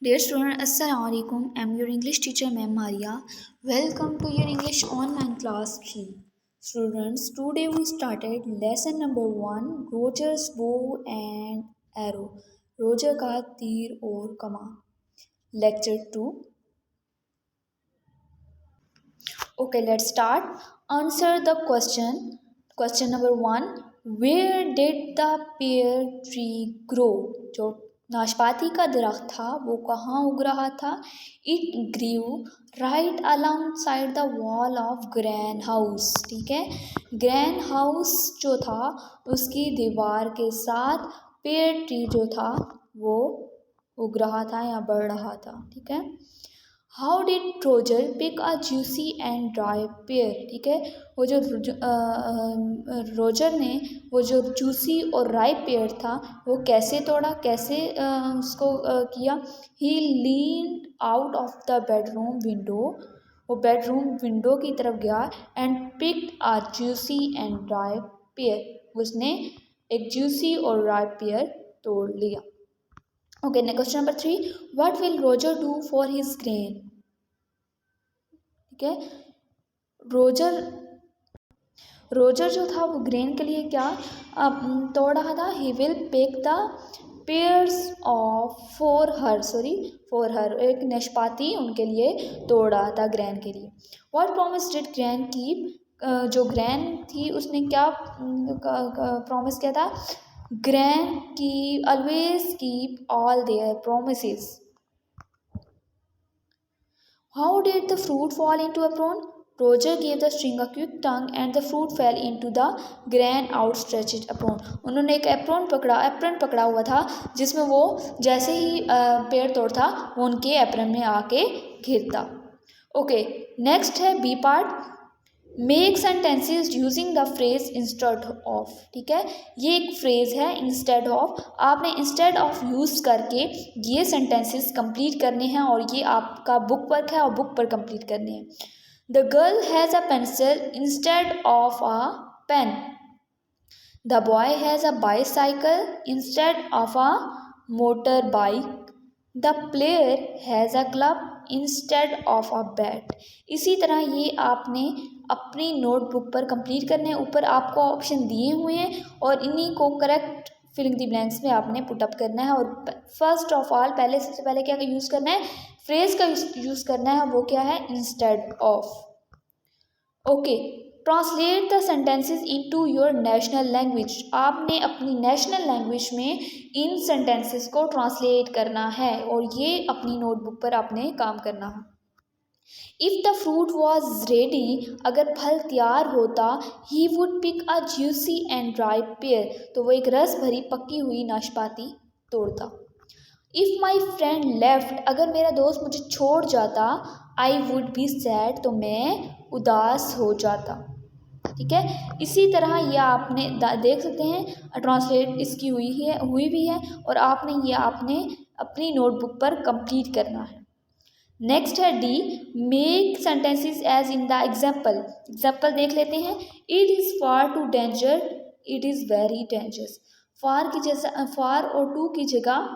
Dear student, Assalamu alaikum. I'm your English teacher, Ma'am Maria. Welcome to your English online class 3. Students, today we started lesson number 1, Roger's bow and arrow. Roger का तीर और कमान. Lecture 2. Okay, let's start. Answer the question. Question number 1. Where did the pear tree grow? जो नाशपाती का दरख्त था वो कहाँ उग रहा था? It grew right alongside the wall of Gran house. ठीक है, ग्रैन हाउस जो था उसकी दीवार के साथ पेयर ट्री जो था वो उग रहा था या बढ़ रहा था. ठीक है. How did Roger pick a juicy and dry pear. ठीक है, वो जो रोजर ने वो जो जूसी और राई पेयर था वो कैसे तोड़ा, कैसे उसको किया. He leaned out of the bedroom window. वो बेडरूम विंडो की तरफ गया and picked a juicy and dry pear. उसने एक जूसी और राई पेयर तोड़ लिया. Okay, question number 3. What will Roger do for his grain. ठीक है, रोजर जो था वो ग्रेन के लिए क्या तोड़ रहा था. He will pick the pears off for her. एक नाशपाती उनके लिए तोड़ रहा था ग्रैन के लिए. What promise did Gran keep. जो ग्रैन थी उसने क्या प्रॉमिस किया था. ग्रैन की always keep all their promises. How did the fruit fall into apron? Roger gave the string a quick tongue and the fruit fell into the grand outstretched apron. उन्होंने एक Ephron पकड़ा हुआ था जिसमें वो जैसे ही पेड़ तोड़ता वो उनके एप्रन में आके घिरता. ओके, नेक्स्ट है B part. Make sentences using the phrase instead of. ठीक है, ये एक फ्रेज है इंस्टेड ऑफ. आपने इंस्टेड ऑफ यूज करके ये सेंटेंसेस कंप्लीट करने हैं और ये आपका बुक वर्क है और बुक पर कंप्लीट करने हैं. The girl has a pencil instead of a pen. The boy has a bicycle instead of a motor bike. The player has a club instead of a bat. इसी तरह ये आपने अपनी नोटबुक पर complete करने हैं. ऊपर आपको ऑप्शन दिए हुए हैं और इन्हीं को करेक्ट फिलिंग द ब्लैंक्स में आपने पुट अप करना है. और फर्स्ट ऑफ ऑल सबसे पहले क्या यूज़ करना है, फ्रेज का यूज़ करना है. वो क्या है, instead of. Okay, translate the sentences into your national language. आपने अपनी नेशनल लैंग्वेज में इन सेंटेंसेस को ट्रांसलेट करना है और ये अपनी नोटबुक पर आपने काम करना है. If the fruit was ready, अगर फल तैयार होता, he would pick a juicy and dry pear. तो वो एक रस भरी पकी हुई नाशपाती तोड़ता. इफ़ माई फ्रेंड लेफ्ट, अगर मेरा दोस्त मुझे छोड़ जाता, आई वुड बी सैड, तो मैं उदास हो जाता. ठीक है, इसी तरह ये आपने देख सकते हैं ट्रांसलेट इसकी हुई भी है और आपने अपनी नोटबुक पर कंप्लीट करना है. नेक्स्ट है D. Make sentences as in the example देख लेते हैं. It is far too danger, it is very dangerous. Far और टू की जगह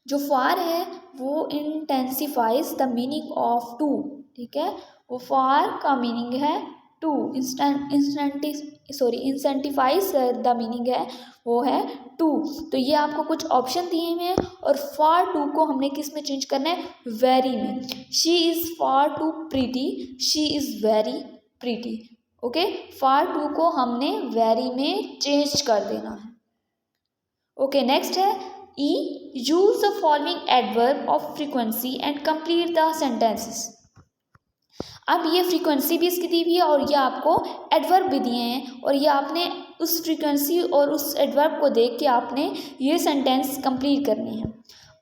जो फार है वो intensifies the meaning of too. ठीक है, वो फार का मीनिंग है टू. इंसेंटिफाइज द मीनिंग है वो है टू. तो ये आपको कुछ ऑप्शन दिए हुए हैं और फार टू को हमने किस में चेंज करना है, वेरी में. She is far too pretty, she is very pretty. Okay, far too को हमने वेरी में चेंज कर देना है. ओके, नेक्स्ट है E. Use the following adverb of frequency and complete the sentences. अब ये फ्रीक्वेंसी भी इसकी दी हुई है और ये आपको एडवर्ब भी दिए हैं और ये आपने उस फ्रीक्वेंसी और उस एडवर्ब को देख के आपने ये सेंटेंस कंप्लीट करने हैं.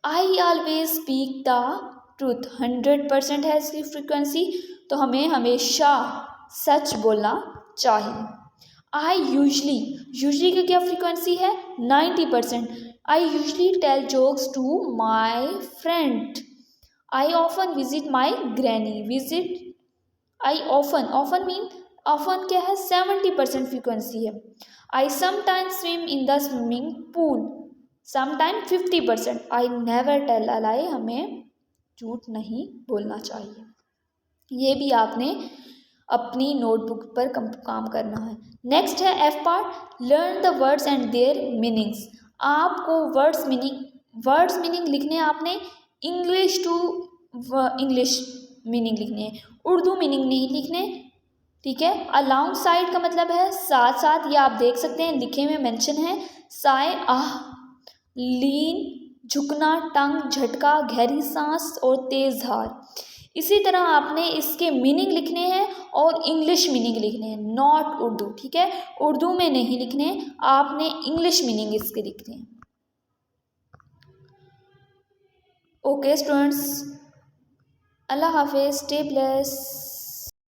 I always speak the truth, 100% है इसकी फ्रीक्वेंसी, तो हमें हमेशा सच बोलना चाहिए. आई यूजली की क्या फ्रीक्वेंसी है, 90%. I usually tell jokes to my friend. I often visit my granny. I often mean often क्या है, 70% फ्रीक्वेंसी है. I sometimes swim in the swimming pool. Sometime 50%। I never tell a lie, हमें झूठ नहीं बोलना चाहिए। ये भी आपने अपनी नोटबुक पर काम करना है। नेक्स्ट है F part, learn the words and there meanings. आपको वर्ड्स मीनिंग लिखने हैं आपने इंग्लिश टू इंग्लिश मीनिंग लिखने हैं, उर्दू मीनिंग नहीं लिखने, ठीक है। अलाउंग साइड का मतलब है साथ साथ, ये आप देख सकते हैं लिखे में मेंशन है, साय आह, लीन झुकना, टंग झटका, गहरी सांस और तेज धार। इसी तरह आपने इसके मीनिंग लिखने हैं और इंग्लिश मीनिंग लिखने हैं, नॉट उर्दू, ठीक है। उर्दू में नहीं लिखने, आपने इंग्लिश मीनिंग इसके लिखने हैं। ओके स्टूडेंट्स, अल्लाह हाफिज, स्टे ब्लेस।